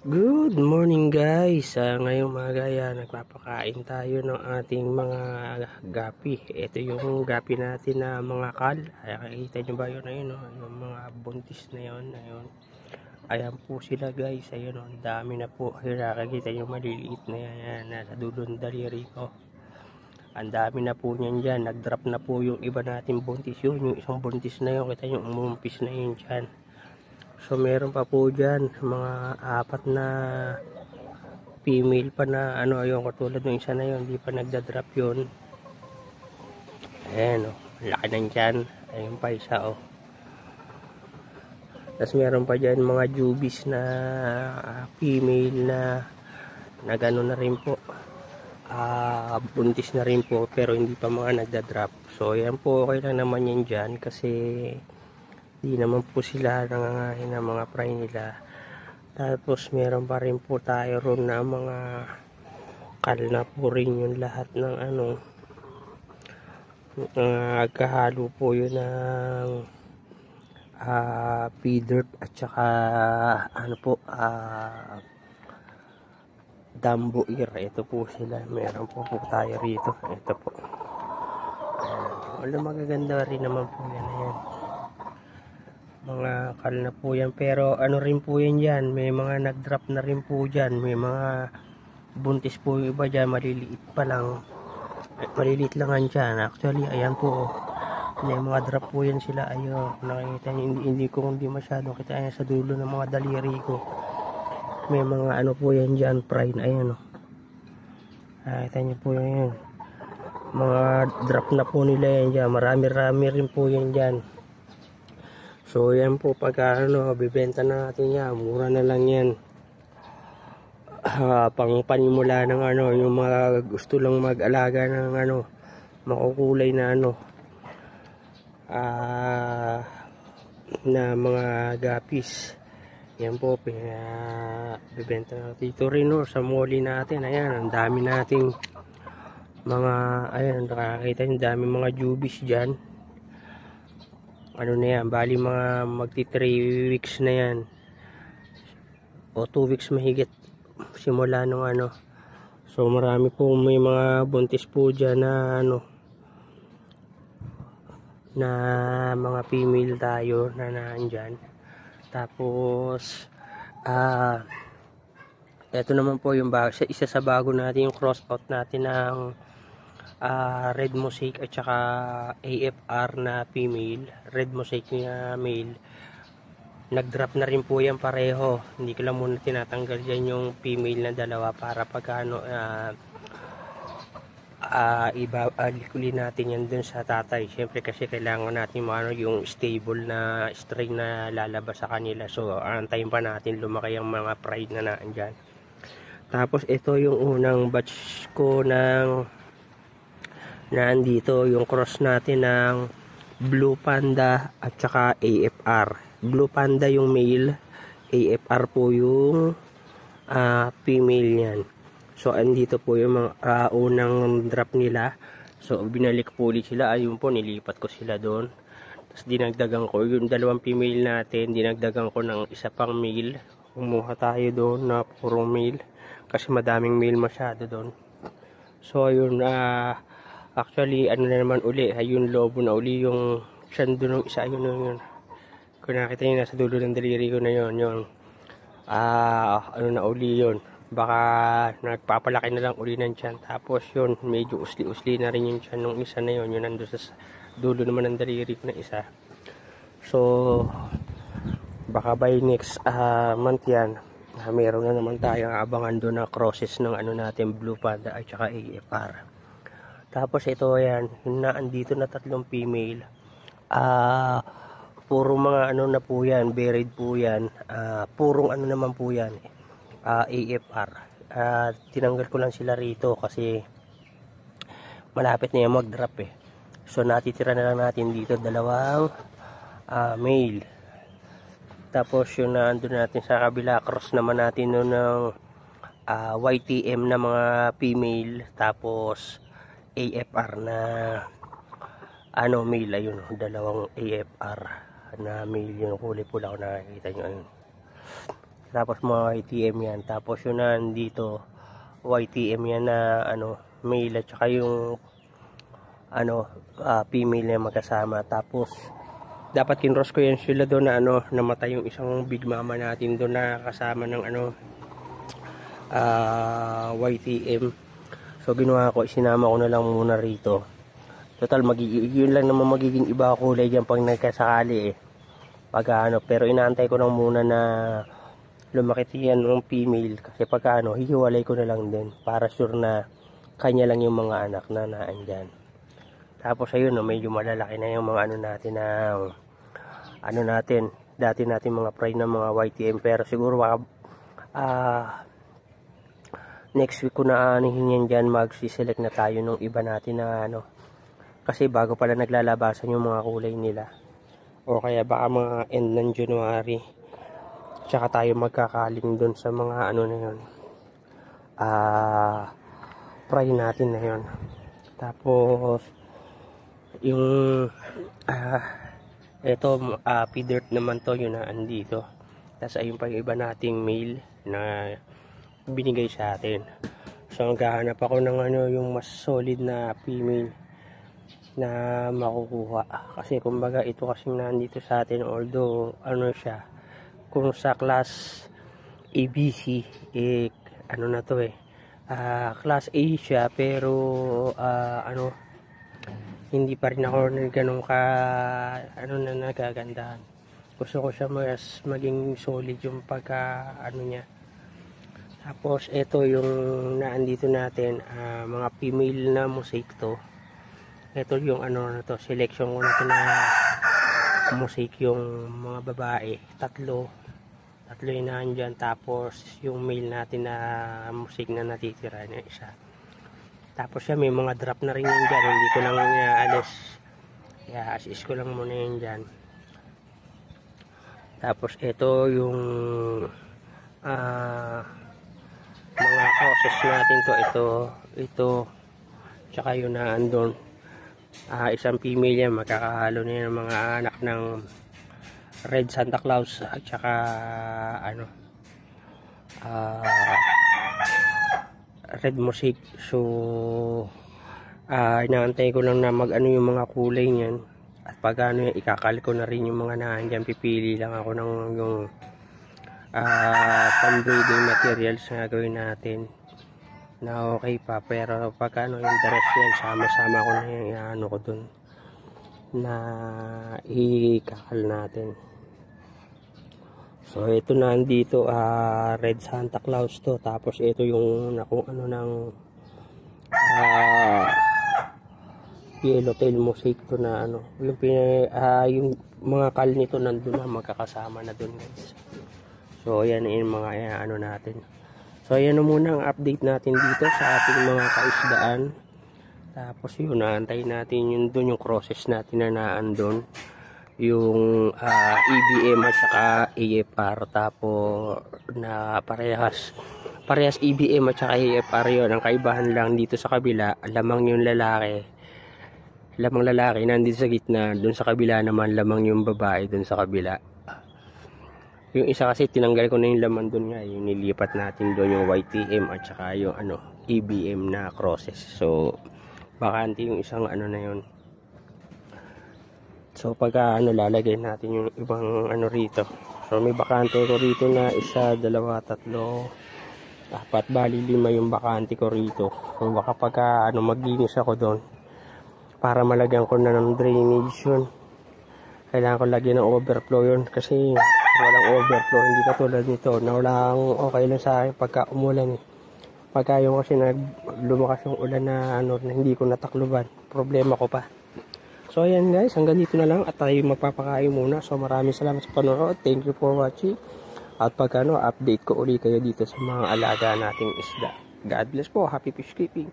Good morning guys. Ngayong umaga yan, nagpapakain tayo ng ating mga gapi. Ito yung gapi natin na mga kal. Ay, nakikita nyo ba yun? Ayun, oh, yung mga buntis na yun. Ayun. Ayan po sila guys. Ayun, oh, dami na po. Ayun, nakikita nyo maliliit na yan. Ayan, nasa dulo ng daliri ko. Ang dami na po niyan dyan. Nag-drop na po yung iba natin buntis yun. Yung isang buntis na yun. Kita nyo, umumpis na yun dyan. So meron pa po dyan mga apat na female pa na ano, yung katulad ng isa na yun, hindi pa nagda-drop yun. Ayan, oh, laki ng tiyan. Ayun pa isa, oh. Tapos meron pa dyan mga jubis na female na gano'n na rin po, buntis na rin po pero hindi pa mga nagda-drop. So yan po, okay lang naman yan dyan kasi di naman po sila nangangain ng mga fry nila. Tapos meron pa rin po tayo ron na mga kal na po rin yung lahat ng ano, kahalo po yun ng feeder at saka ano po, dambo ear. Ito po sila, meron po tayo rito. Ito po, wala, magaganda rin naman po yan. Ayan, mga kal na po yan, pero ano rin po yan dyan, may mga nag-drop na rin po dyan, may mga buntis po yung iba dyan, maliliit pa lang, maliliit lang yan dyan. Actually ayan po, may mga drop po yan sila. Ayun, nakikita nyo, hindi masyado kita yan sa dulo ng mga daliri ko. May mga ano po yan dyan, pride. Ayan, oh, nakikita nyo po yan, mga drop na po nila yan dyan, marami rin po yan dyan. So yan po, pagka ano, bibenta na natin yan, mura na lang yan. Pang panimula ng ano, yung mga gusto lang mag-alaga ng ano, makukulay na ano, na mga gapis. Yan po, bibenta natin dito rin, no, sa mall natin. Ayan, ang dami nating mga, ayan, nakakita yung dami mga jubis dyan. Ano na yan, bali mga magti 3 weeks na yan o 2 weeks mahigit simula nung ano. So marami po, may mga buntis po dyan na ano, na mga female tayo na naandyan. Tapos eto naman po yung isa sa bago natin, yung cross out natin ng red mosaic at saka AFR na female. Red mosaic na male, nag-drop na rin po yan pareho. Hindi ko lang muna tinatanggal dyan yung female na dalawa para pagka ano, ibabalik natin yan dun sa tatay. Siyempre kasi kailangan natin ano, yung stable na strain na lalabas sa kanila. So antayin pa natin lumaki yung mga pride na naandyan. Tapos ito yung unang batch ko ng nandito, yung cross natin ng Blue Panda at saka AFR. Blue Panda yung male, AFR po yung female yan. So andito po yung mga unang drop nila. So binalik po ulit sila. Ayun po, nilipat ko sila doon. Tapos dinagdagan ko yung dalawang female natin, dinagdagan ko ng isa pang male. Kumuha tayo doon na puro male kasi madaming male masyado doon. So ayun, actually ano na naman uli, ayun, lobo na uli yung tiyan doon ng isa. Ayun, yun, kung nakita nyo nasa dulo ng daliri ko na yun, yung ano na uli yun, baka nagpapalaki na lang uli ng tiyan. Tapos yun, medyo usli-usli na rin yung tiyan ng isa na yun, yun nandun sa dulo naman ng daliri ko na isa. So baka by next month yan, meron na naman tayong abangan doon na crosses ng ano natin, Blue Panda at saka AFR. Tapos ito, ayan, andito na 3 female. Puro mga ano na po yan, buried po yan. Purong ano naman po yan, AFR. Tinanggal ko lang sila rito kasi malapit na yung mag-drop eh. So natitira na lang natin dito 2 male. Tapos yung nandun natin sa kabila, cross naman natin nun ng YTM na mga female. Tapos AFR na ano, male. Ayun, 2 AFR na male, yung kulay pula ko nakikita nyo. Ayun, Tapos mga YTM yan. Tapos yun na dito, YTM yan na ano, male at saka yung ano, female na magkasama. Tapos dapat kinross ko yan sila doon na ano, namatay yung isang big mama natin doon na kasama ng ano, YTM. So ginawa ko, isinama ko na lang muna rito. Total yun lang naman magiging iba kulay dyan pag nagkasakali pag ano, pero inaantay ko lang muna na lumaki yan ng female kasi pag ano, hihiwalay ko na lang din para sure na kanya lang yung mga anak na naandyan. Tapos ayun, no, medyo malalaki na yung mga ano natin na ano natin, dati natin mga pride ng mga YTM, pero siguro next week ko na anihin yan dyan, magsiselect na tayo ng iba natin na ano, kasi bago pala naglalabasan yung mga kulay nila, o kaya baka mga end ng January tsaka tayo magkakaling dun sa mga ano na yun, pride natin na yun. Tapos yung eto, P-dirt naman to, yun na andito. Tapos ayun pa yung iba nating male na binigay sa atin. So maghahanap ako ng ano, yung mas solid na female na makukuha. Kasi kumbaga ito kasing nandito sa atin, although ano siya, kung sa class ABC, ano na to class A siya, pero ano, hindi pa rin ako ganun ka ano na nagagandahan. Gusto ko siya mas maging solid yung pagka ano niya. Tapos ito yung naandito natin, mga female na mosaic to. Ito yung ano na to, selection ko na to na mosaic, yung mga babae, tatlo yung nandyan. Tapos yung male natin na mosaic na natitira na isa. Tapos siya may mga drop na rin yan dyan, hindi ko lang alis, kaya assist ko lang muna yan dyan. Tapos ito yung mga crosses natin to, ito tsaka yun na andon, isang female yan, magkakahalo na yan ng mga anak ng Red Santa Claus at saka ano, red mosaic. So inaantay ko lang na mag ano yung mga kulay niyan, at pag ano yan, ikakal ko na rin yung mga naandyan. Pipili lang ako ng yung pang-breeding materials na gawin natin na okay pa, pero pag ano yung dress yan, sama-sama ko na yung ano ko dun na ikakal natin. So ito na andito, Red Santa Claus to. Tapos ito yung kung ano ng yellowtail mosaic to na ano, yung yung mga kal nito nandun na, magkakasama na dun guys. So ayan yung mga ano natin. So ayan na muna ang update natin dito sa ating mga kaisdaan. Tapos yun, naantay natin yung dun yung crosses natin na naandun, yung EBM at saka AFR. Tapos na parehas EBM at saka AFR yun. Ang kaibahan lang dito sa kabila, lamang yung lalaki nandito sa gitna, dun sa kabila naman lamang yung babae dun sa kabila. Yung isa kasi tinanggal ko na yung laman dun nga, yung nilipat natin dun yung YTM at saka yung ano, EBM na crosses. So bakante yung isang ano na yun. So pagka ano, lalagay natin yung ibang ano rito. So may bakante ko rito na 1, 2, 3, 4, bali 5 yung bakante ko rito. So baka pagka ano, maglinis ako doon para malagyan ko na ng drainage yun, kailangan ko lagyan ng overflow yun, kasi walang overflow, hindi katulad nito na walang, okay lang sa akin pagka umulan pagka yung kasi lumakas yung ulan na ano, na hindi ko natakluban, problema ko pa. So ayan guys, hanggang dito na lang at tayo magpapakain muna. So maraming salamat sa panonood, thank you for watching, at pagka ano, update ko uli kayo dito sa mga alaga nating isda. God bless po, happy fish keeping.